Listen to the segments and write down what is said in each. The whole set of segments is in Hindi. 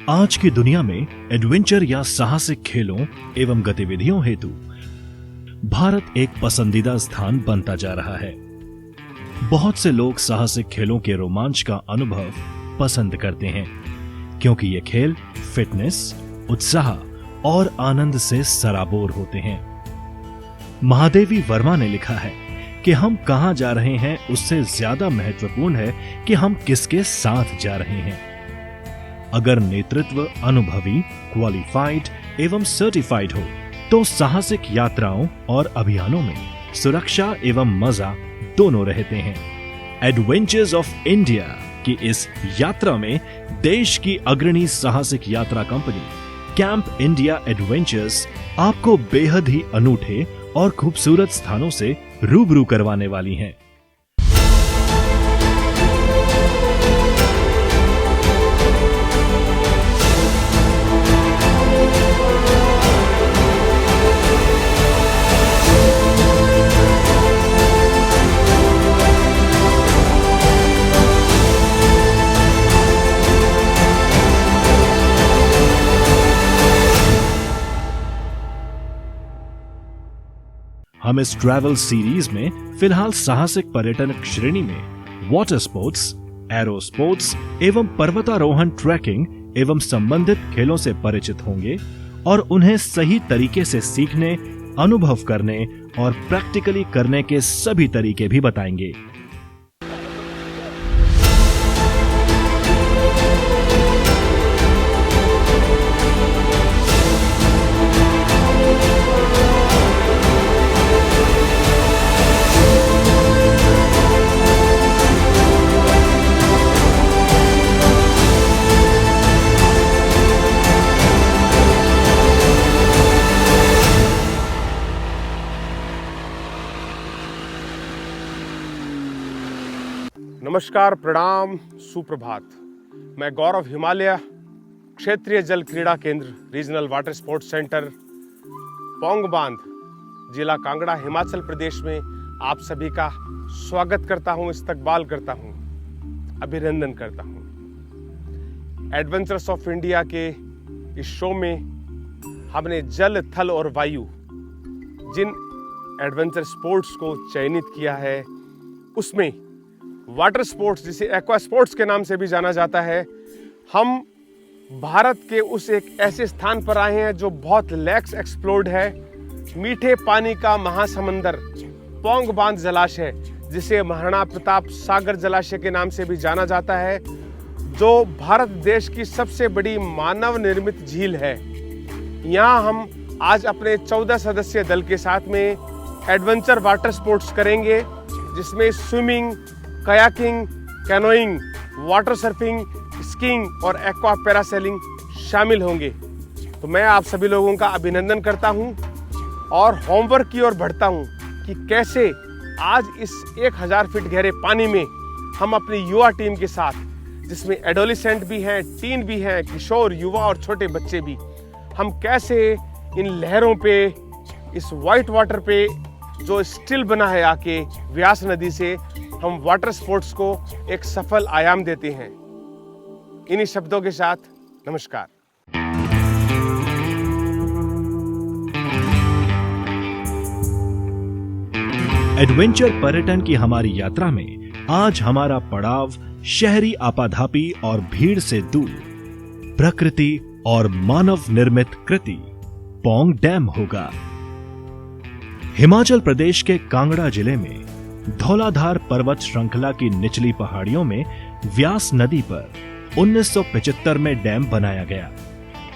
आज की दुनिया में एडवेंचर या साहसिक खेलों एवं गतिविधियों हेतु भारत एक पसंदीदा स्थान बनता जा रहा है। बहुत से लोग साहसिक खेलों के रोमांच का अनुभव पसंद करते हैं क्योंकि ये खेल फिटनेस, उत्साह और आनंद से सराबोर होते हैं। महादेवी वर्मा ने लिखा है कि हम कहां जा रहे हैं उससे ज्यादा महत्वपूर्ण है कि हम किसके साथ जा रहे हैं। अगर नेतृत्व अनुभवी, क्वालिफाइड एवं सर्टिफाइड हो तो साहसिक यात्राओं और अभियानों में सुरक्षा एवं मजा दोनों रहते हैं। एडवेंचर्स ऑफ इंडिया की इस यात्रा में देश की अग्रणी साहसिक यात्रा कंपनी कैंप इंडिया एडवेंचर्स आपको बेहद ही अनूठे और खूबसूरत स्थानों से रूबरू करवाने वाली हैं। हम इस ट्रैवल सीरीज में फिलहाल साहसिक पर्यटन श्रेणी में वाटर स्पोर्ट्स, एरो स्पोर्ट्स एवं पर्वतारोहण, ट्रैकिंग एवं संबंधित खेलों से परिचित होंगे और उन्हें सही तरीके से सीखने, अनुभव करने और प्रैक्टिकली करने के सभी तरीके भी बताएंगे। नमस्कार, प्रणाम, सुप्रभात। मैं गौरव हिमालय, क्षेत्रीय जल क्रीड़ा केंद्र regional water sports centre Pong बांध, जिला कांगड़ा, हिमाचल प्रदेश में आप सभी का स्वागत करता हूं, इस्तकबाल करता हूं, अभिनंदन करता हूं। एडवेंचर्स ऑफ इंडिया के इस शो में हमने जल, थल और वायु जिन एडवेंचर स्पोर्ट्स को चयनित किया है उसमें वाटर स्पोर्ट्स, जिसे एक्वा स्पोर्ट्स के नाम से भी जाना जाता है, हम भारत के उस एक ऐसे स्थान पर आए हैं जो बहुत लैक्स एक्सप्लोर्ड है। मीठे पानी का महासमंदर पौंग बांध जलाशय, जिसे महाराणा प्रताप सागर जलाशय के नाम से भी जाना जाता है, जो भारत देश की सबसे बड़ी मानव निर्मित झील है। यहाँ हम आज अपने 14 सदस्यीय दल के साथ में एडवेंचर वाटर स्पोर्ट्स करेंगे, जिसमें swimming, kayaking, canoeing, water surfing, skiing और एक्वा पैरासेलिंग शामिल होंगे। तो मैं आप सभी लोगों का अभिनंदन करता हूं और होमवर्क की ओर बढ़ता हूं कि कैसे आज इस 1000 फीट गहरे पानी में हम अपनी युवा टीम के साथ, जिसमें एडोलेसेंट भी हैं, टीन भी हैं, किशोर, युवा और छोटे बच्चे भी, हम कैसे इन लहरों पे, इस वाइट वाटर पे जो स्टिल बना है आके व्यास नदी से, हम वाटर स्पोर्ट्स को एक सफल आयाम देते हैं। इन्हीं शब्दों के साथ नमस्कार। एडवेंचर पर्यटन की हमारी यात्रा में आज हमारा पड़ाव शहरी आपाधापी और भीड़ से दूर प्रकृति और मानव निर्मित कृति पौंग डैम होगा। हिमाचल प्रदेश के कांगड़ा जिले में धौलाधार पर्वत श्रृंखला की निचली पहाड़ियों में व्यास नदी पर 1975 में डैम बनाया गया,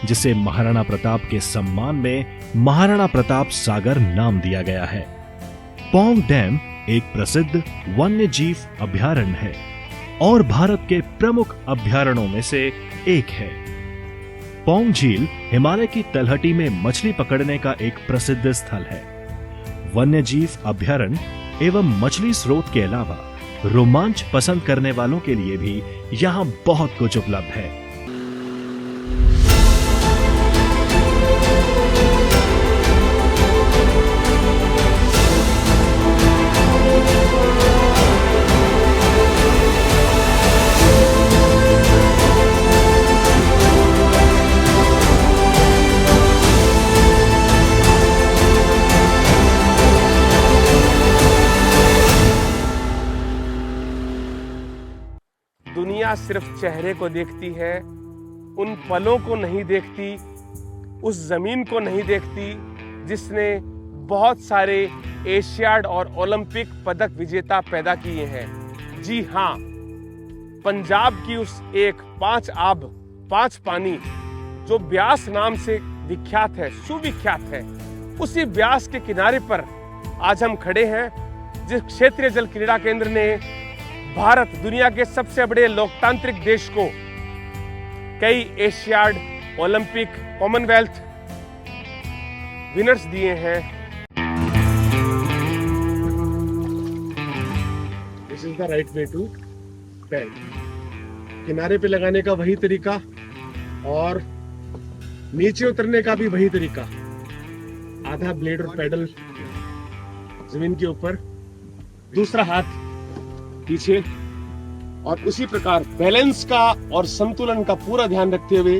जिसे महाराणा प्रताप के सम्मान में महाराणा प्रताप सागर नाम दिया गया है। पौंग डैम एक प्रसिद्ध वन्य जीव अभयारण्य है और भारत के प्रमुख अभयारण्यों में से एक है। पौंग झील हिमालय की तलहटी में मछली पकड़ने का एक प्रसिद्ध स्थल है। वन्य जीव अभयारण्य एवं मछली स्रोत के अलावा रोमांच पसंद करने वालों के लिए भी यहाँ बहुत कुछ उपलब्ध है। दुनिया सिर्फ चेहरे को देखती है, उन पलों को नहीं देखती, उस जमीन को नहीं देखती जिसने बहुत सारे एशियाड और ओलंपिक पदक विजेता पैदा किए हैं। जी हाँ, पंजाब की उस एक 5 आब 5 पानी जो ब्यास नाम से विख्यात है, सुविख्यात है, उसी ब्यास के किनारे पर आज हम खड़े हैं, जिस क्षेत्रीय जल क्रीड़ा केंद्र ने भारत, दुनिया के सबसे बड़े लोकतांत्रिक देश को कई एशियाड, ओलंपिक, कॉमनवेल्थ विनर्स दिए हैं। This is the right way to paid. किनारे पे लगाने का वही तरीका और नीचे उतरने का भी वही तरीका। आधा ब्लेड और पैडल जमीन के ऊपर, दूसरा हाथ पीछे, और उसी प्रकार बैलेंस का और संतुलन का पूरा ध्यान रखते हुए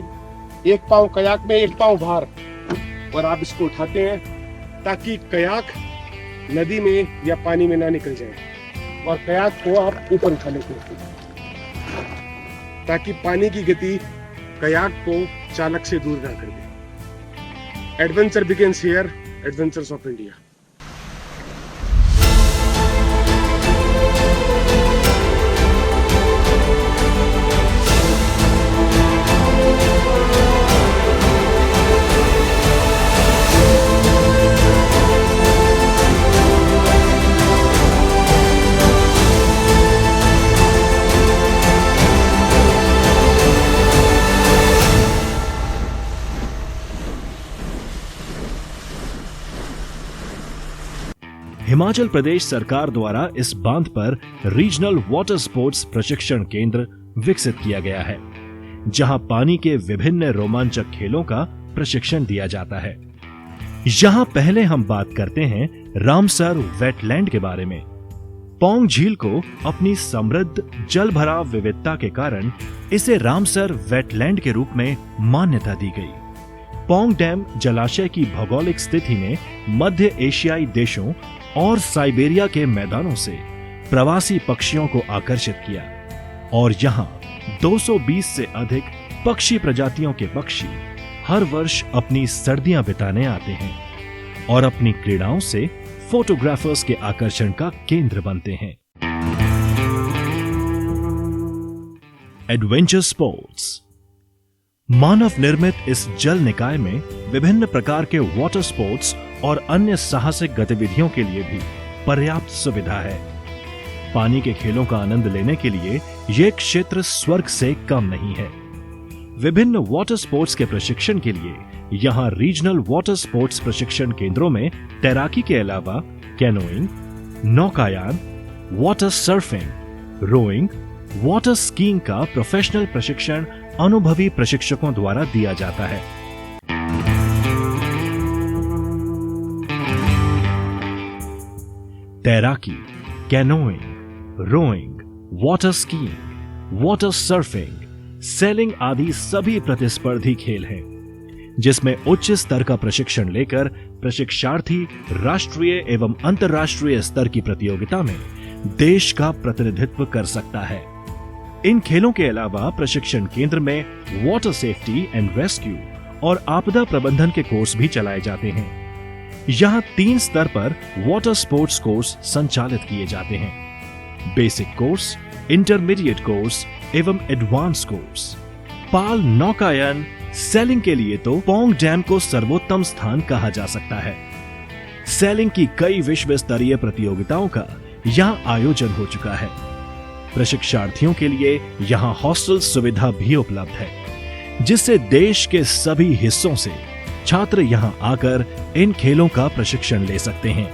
एक पांव कयाक में, एक पांव बाहर, और आप इसको उठाते हैं ताकि कयाक नदी में या पानी में ना निकल जाए, और कयाक को आप ऊपर उठा लेते हैं ताकि पानी की गति कयाक को चालक से दूर ना कर दे। Adventure begins here, adventures of India. Himachal Pradesh सरकार द्वारा इस बांध पर रीजनल वाटर स्पोर्ट्स प्रशिक्षण केंद्र विकसित किया गया है, जहां पानी के विभिन्न रोमांचक खेलों का प्रशिक्षण दिया जाता है। यहां पहले हम बात करते हैं रामसर वेटलैंड के बारे में। पौंग झील को अपनी समृद्ध जल भराव विविधता के कारण इसे रामसर वेटलैंड के रूप में मान्यता दी गई। पौंग डैम जलाशय की भौगोलिक स्थिति ने मध्य एशियाई देशों और साइबेरिया के मैदानों से प्रवासी पक्षियों को आकर्षित किया, और यहाँ 220 से अधिक पक्षी प्रजातियों के पक्षी हर वर्ष अपनी सर्दियां बिताने आते हैं और अपनी क्रीड़ाओं से फोटोग्राफर्स के आकर्षण का केंद्र बनते हैं। Adventure sports. मानव निर्मित इस जल निकाय में विभिन्न प्रकार के वाटर स्पोर्ट्स और अन्य साहसिक गतिविधियों के लिए भी पर्याप्त सुविधा है। पानी के खेलों का आनंद लेने के लिए यह क्षेत्र स्वर्ग से कम नहीं है। विभिन्न वाटर स्पोर्ट्स के प्रशिक्षण के लिए यहाँ रीजनल वाटर स्पोर्ट्स प्रशिक्षण केंद्रों में तैराकी के अलावा कैनोइंग, नौकायान, water surfing, rowing, water skiing का प्रोफेशनल प्रशिक्षण अनुभवी प्रशिक्षकों द्वारा दिया जाता है। तैराकी, canoeing, rowing, water skiing, water surfing, sailing आदि सभी प्रतिस्पर्धी खेल हैं, जिसमें उच्च स्तर का प्रशिक्षण लेकर प्रशिक्षार्थी राष्ट्रीय एवं अंतर्राष्ट्रीय स्तर की प्रतियोगिता में देश का प्रतिनिधित्व कर सकता है। इन खेलों के अलावा प्रशिक्षण केंद्र में वाटर सेफ्टी एंड रेस्क्यू और आपदा प्रबंधन के कोर्स भी चलाए जाते हैं। यहाँ 3 स्तर पर वाटर स्पोर्ट्स कोर्स संचालित किए जाते हैं: बेसिक कोर्स, इंटरमीडिएट कोर्स एवं एडवांस कोर्स। पाल नौकायन सेलिंग के लिए तो पौंग डैम को सर्वोत्तम स्थान कहा जा सकता है। सेलिंग की कई विश्व स्तरीय प्रतियोगिताओं का यहाँ आयोजन हो चुका है। प्रशिक्षार्थियों के लिए यहाँ हॉस्टल सुविधा भी उपलब्ध है, जिससे देश के सभी हिस्सों से छात्र यहाँ आकर इन खेलों का प्रशिक्षण ले सकते हैं।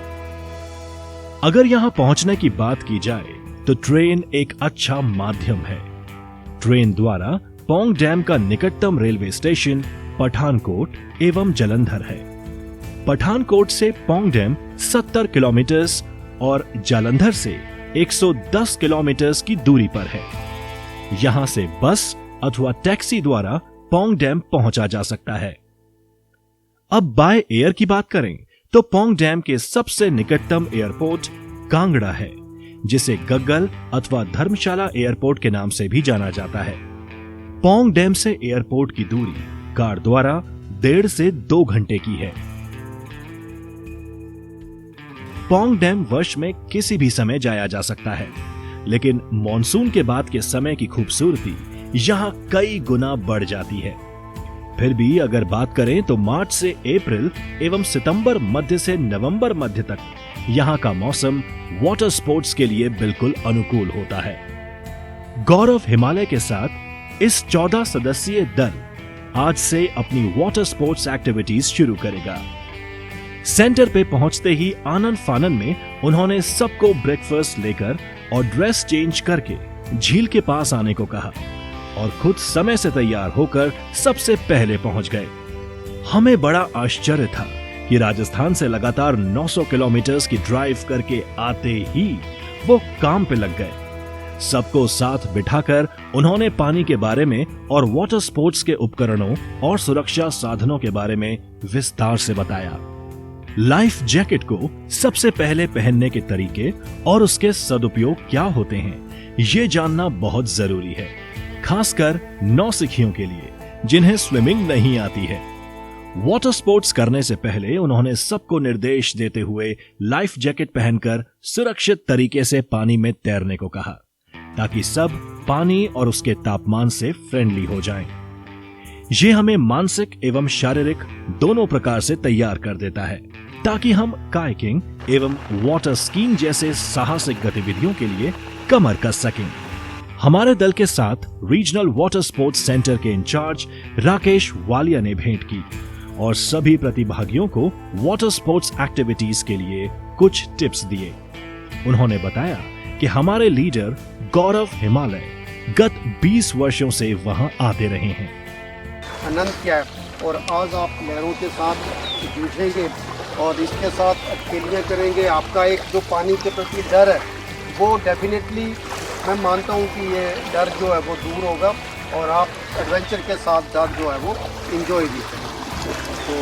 अगर यहाँ पहुंचने की बात की जाए तो ट्रेन एक अच्छा माध्यम है। ट्रेन द्वारा पौंग डैम का निकटतम रेलवे स्टेशन पठानकोट एवं जालंधर है। पठानकोट से पौंग डैम 70 किलोमीटर और जालंधर से 110 किलोमीटर की दूरी पर है। यहां से बस अथवा टैक्सी द्वारा पौंग डैम पहुंचा जा सकता है। अब बाय एयर की बात करें तो पौंग डैम के सबसे निकटतम एयरपोर्ट कांगड़ा है, जिसे गग्गल अथवा धर्मशाला एयरपोर्ट के नाम से भी जाना जाता है। पोंग डैम से एयरपोर्ट की दूरी कार द्वारा 1.5 से 2 घंटे की है। पोंग डैम वर्ष में किसी भी समय जाया जा सकता है, लेकिन मॉनसून के बाद के समय की खूबसूरती यहाँ कई गुना बढ़ जाती है। फिर भी अगर बात करें तो मार्च से अप्रैल एवं सितंबर मध्य से नवंबर मध्य तक यहाँ का मौसम वाटर स्पोर्ट्स के लिए बिल्कुल अनुकूल होता है। गौरव हिमालय के साथ इस 14 सदस्यीय दल आज से अपनी वाटर स्पोर्ट्स एक्टिविटीज शुरू करेगा। सेंटर पे पहुंचते ही आनन फानन में उन्होंने सबको ब्रेकफास्ट लेकर और ड्रेस चेंज करके झील के पास आने को कहा और खुद समय से तैयार होकर सबसे पहले पहुंच गए। हमें बड़ा आश्चर्य था कि राजस्थान से लगातार 900 किलोमीटर की ड्राइव करके आते ही वो काम पे लग गए। सबको साथ बिठाकर उन्होंने पानी के बारे में और वाटर स्पोर्ट्स के उपकरणों और सुरक्षा साधनों के बारे में विस्तार से बताया। लाइफ जैकेट को सबसे पहले पहनने के तरीके और उसके सदुपयोग क्या होते हैं, ये जानना बहुत जरूरी है, खासकर नौसिखियों के लिए जिन्हें स्विमिंग नहीं आती है। वाटर स्पोर्ट्स करने से पहले उन्होंने सबको निर्देश देते हुए लाइफ जैकेट पहनकर सुरक्षित तरीके से पानी में तैरने को कहा, ताकि सब पानी और उसके तापमान से फ्रेंडली हो जाएं। ये हमें मानसिक एवं शारीरिक दोनों प्रकार से तैयार कर देता है, ताकि हम कायाकिंग एवं वाटर स्कीइंग जैसे साहसिक गतिविधियों के लिए कमर कस सकें। हमारे दल के साथ रीजनल वाटर स्पोर्ट्स सेंटर के इंचार्ज राकेश वालिया ने भेंट की और सभी प्रतिभागियों को वाटर स्पोर्ट्स एक्टिविटीज के लिए कुछ टिप्स दिए। उन्होंने बताया कि हमारे लीडर गौरव हिमालय गत 20 वर्षों से वहां आते रहे हैं। आनंद किया है और आज आप लहरों के साथ जूझेंगे और इसके साथ अकेलियाँ करेंगे। आपका एक जो पानी के प्रति डर है वो डेफिनेटली मैं मानता हूँ कि ये डर जो है वो दूर होगा और आप एडवेंचर के साथ साथ जो है वो इंजॉय भी करेंगे। तो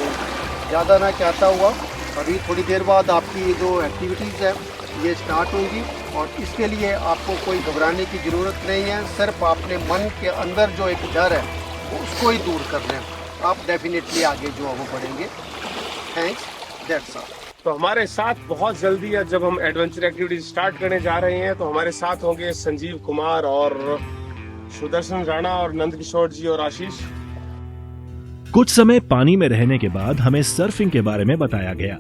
ज़्यादा ना कहता हुआ अभी थोड़ी देर बाद आपकी जो एक्टिविटीज़ है ये स्टार्ट होंगी और इसके लिए आपको कोई घबराने की ज़रूरत नहीं है। सिर्फ अपने मन के अंदर जो एक डर है उसको ही दूर करना है, आप डेफिनेटली आगे जो है वो बढ़ेंगे। Thanks, that's all. तो हमारे साथ बहुत जल्दी है जब हम एडवेंचर एक्टिविटी स्टार्ट करने जा रहे हैं, तो हमारे साथ होंगे संजीव कुमार और सुदर्शन राणा और नंद किशोर जी और आशीष। कुछ समय पानी में रहने के बाद हमें सर्फिंग के बारे में बताया गया।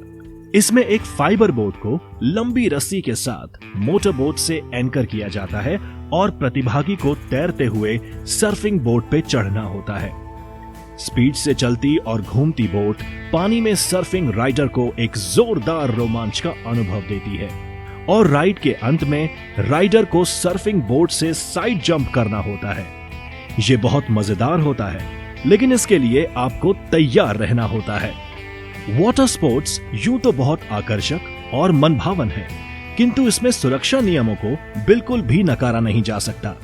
इसमें एक फाइबर बोट को लंबी रस्सी के साथ मोटर बोट से एंकर किया जाता है और प्रतिभागी को तैरते हुए सर्फिंग बोट पे चढ़ना होता है। स्पीड से चलती और घूमती बोट पानी में सर्फिंग राइडर को एक जोरदार रोमांच का अनुभव देती है और राइड के अंत में राइडर को सर्फिंग बोट से साइड जंप करना होता है। ये बहुत मजेदार होता है, लेकिन इसके लिए आपको तैयार रहना होता है। वाटर स्पोर्ट्स यूं तो बहुत आकर्षक और मनभावन है, किंतु इसमें सुरक्षा नियमों को बिल्कुल भी नकारा नहीं जा सकता।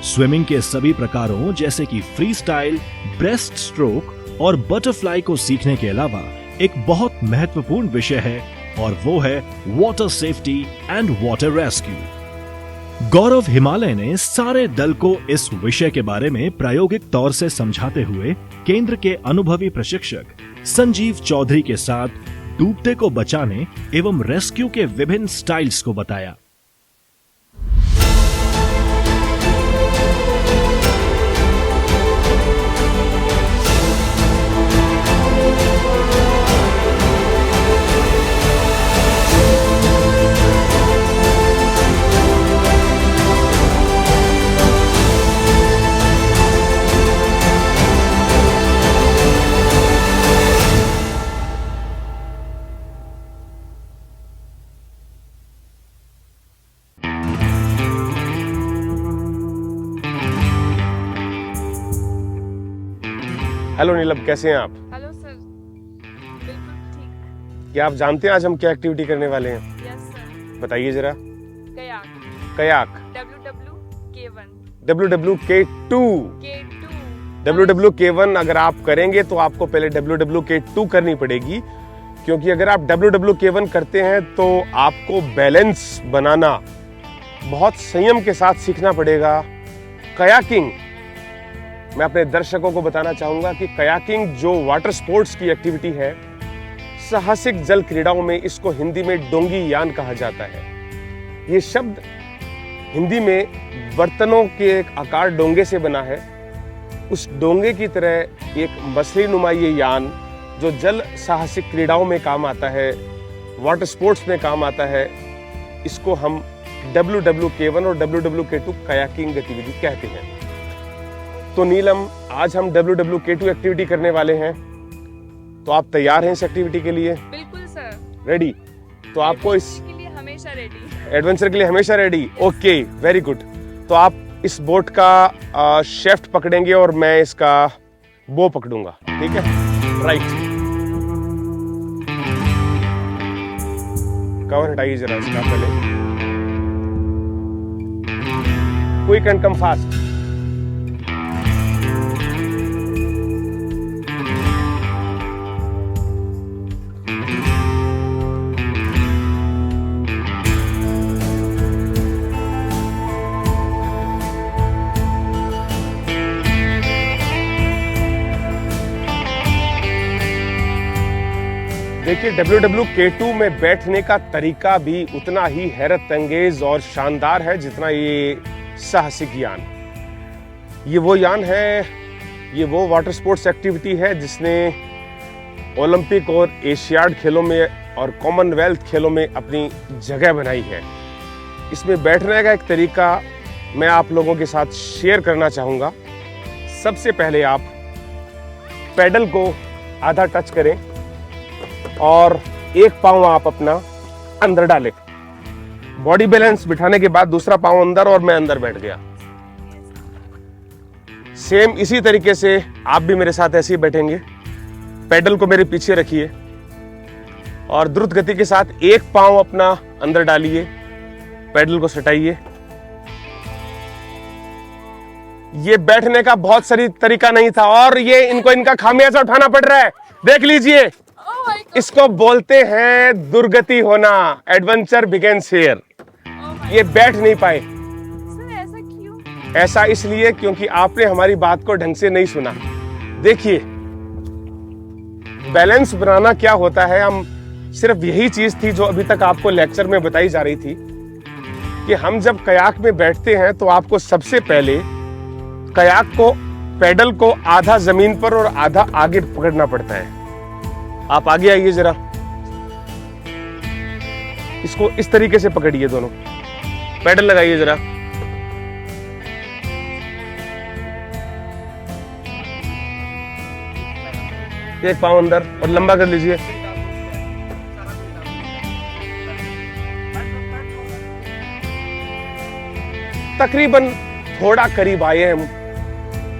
स्विमिंग के सभी प्रकारों जैसे कि फ्री स्टाइल, ब्रेस्ट स्ट्रोक और बटरफ्लाई को सीखने के अलावा एक बहुत महत्वपूर्ण विषय है और वो है water safety and water rescue. Gaurav Himalaya ने सारे दल को इस विषय के बारे में प्रायोगिक तौर से समझाते हुए केंद्र के अनुभवी प्रशिक्षक संजीव चौधरी के साथ डूबते को बचाने एवं रेस्क्यू के विभिन्न स्टाइल्स को बताया। हेलो नीलम, कैसे हैं आप? हेलो सर, बिल्कुल ठीक। क्या आप जानते हैं आज हम क्या एक्टिविटी करने वाले हैं? Yes sir. बताइए जरा। Kayak. Kayak. WWK1। WWK2। K2। WWK1 अगर आप करेंगे तो आपको पहले WWK2 करनी पड़ेगी, क्योंकि अगर आप WWK1 करते हैं तो आपको बैलेंस बनाना बहुत संयम के साथ सीखना पड़ेगा। कयाकिंग, मैं अपने दर्शकों को बताना चाहूंगा कि कयाकिंग जो वाटर स्पोर्ट्स की एक्टिविटी है, साहसिक जल क्रीड़ाओं में इसको हिंदी में डोंगी यान कहा जाता है। ये शब्द हिंदी में बर्तनों के एक आकार डोंगे से बना है। उस डोंगे की तरह एक मछली नुमा ये यान जो जल साहसिक क्रीड़ाओं में काम आता है, वाटर स्पोर्ट्स में काम आता है, इसको हम WWK1 और WWK2 कयाकिंग गतिविधि कहते हैं। तो नीलम, आज हम WWK2 एक्टिविटी करने वाले हैं, तो आप तैयार हैं इस एक्टिविटी के लिए? बिल्कुल सर। रेडी? तो आपको इस के लिए हमेशा रेडी। एडवेंचर के लिए हमेशा रेडी? Okay, very good. तो आप इस बोट का शेफ्ट पकड़ेंगे और मैं इसका बो पकड़ूंगा, ठीक है? राइट। कवर हटाइए जरा इसका पहले। Quick and come fast. देखिए, WWK2 में बैठने का तरीका भी उतना ही हैरत अंगेज और शानदार है जितना ये साहसिक यान। ये वो यान है, ये वो वाटर स्पोर्ट्स एक्टिविटी है जिसने ओलंपिक और एशियाड खेलों में और कॉमनवेल्थ खेलों में अपनी जगह बनाई है। इसमें बैठने का एक तरीका मैं आप लोगों के साथ शेयर करना चाहूँगा। सबसे पहले आप पैडल को आधा टच करें और एक पांव आप अपना अंदर डालें। बॉडी बैलेंस बिठाने के बाद दूसरा पांव अंदर और मैं अंदर बैठ गया। सेम इसी तरीके से आप भी मेरे साथ ऐसे ही बैठेंगे। पैडल को मेरे पीछे रखिए और द्रुत गति के साथ एक पांव अपना अंदर डालिए, पैडल को सटाइए। ये बैठने का बहुत सही तरीका नहीं था और ये इनका खामियाजा उठाना पड़ रहा है। देख लीजिए, इसको बोलते हैं दुर्गति होना। Adventure begins here. ये बैठ नहीं पाए। सर ऐसा क्यों? ऐसा इसलिए क्योंकि आपने हमारी बात को ढंग से नहीं सुना। देखिए, बैलेंस बनाना क्या होता है, हम सिर्फ यही चीज थी जो अभी तक आपको लेक्चर में बताई जा रही थी कि हम जब कयाक में बैठते हैं तो आपको सबसे पहले कयाक को, पैडल को आधा जमीन पर और आधा आगे पकड़ना पड़ता है। आप आगे आइए जरा, इसको इस तरीके से पकड़िए, दोनों पैडल लगाइए जरा। एक पांव अंदर और लंबा कर लीजिए। तकरीबन थोड़ा करीब आए हम,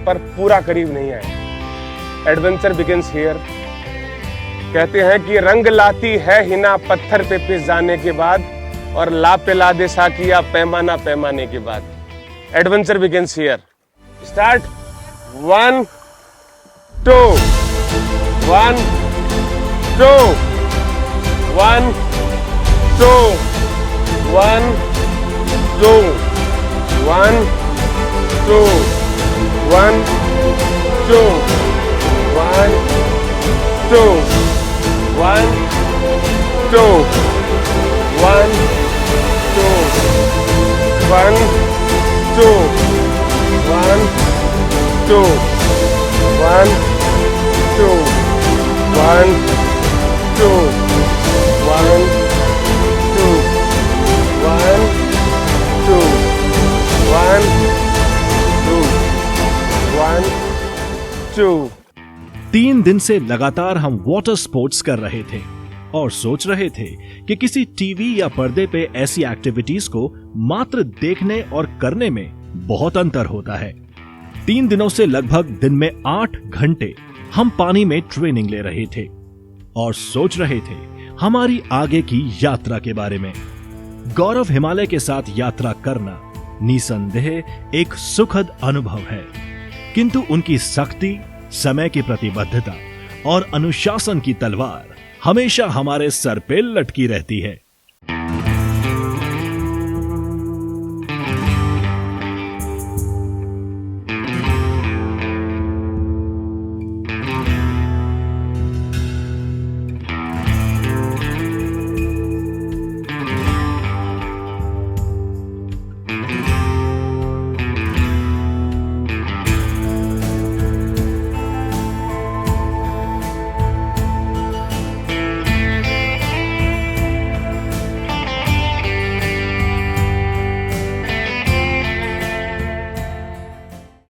पर पूरा करीब नहीं आए। Adventure begins here. कहते हैं कि रंग लाती है हिना पत्थर पे पिस जाने के बाद और ला पे ला दे साकिया पैमाना पैमाने के बाद। Adventure begins here. स्टार्ट। 1 2 1 2 1 2 1 2 1 2 1 2 1 2 1 2 1 2 1 2 1 2 1 2 1 2 1 2 1 2 1 2 1 2। 3 दिन से लगातार हम वाटर स्पोर्ट्स कर रहे थे और सोच रहे थे कि किसी टीवी या पर्दे पे ऐसी एक्टिविटीज को मात्र देखने और करने में बहुत अंतर होता है। 3 दिनों से लगभग दिन में 8 घंटे हम पानी में ट्रेनिंग ले रहे थे और सोच रहे थे हमारी आगे की यात्रा के बारे में। गौरव हिमालय के साथ यात्रा करना निसंदेह एक सुखद अनुभव है, किंतु उनकी सख्ती, समय की प्रतिबद्धता और अनुशासन की तलवार हमेशा हमारे सर पे लटकी रहती है।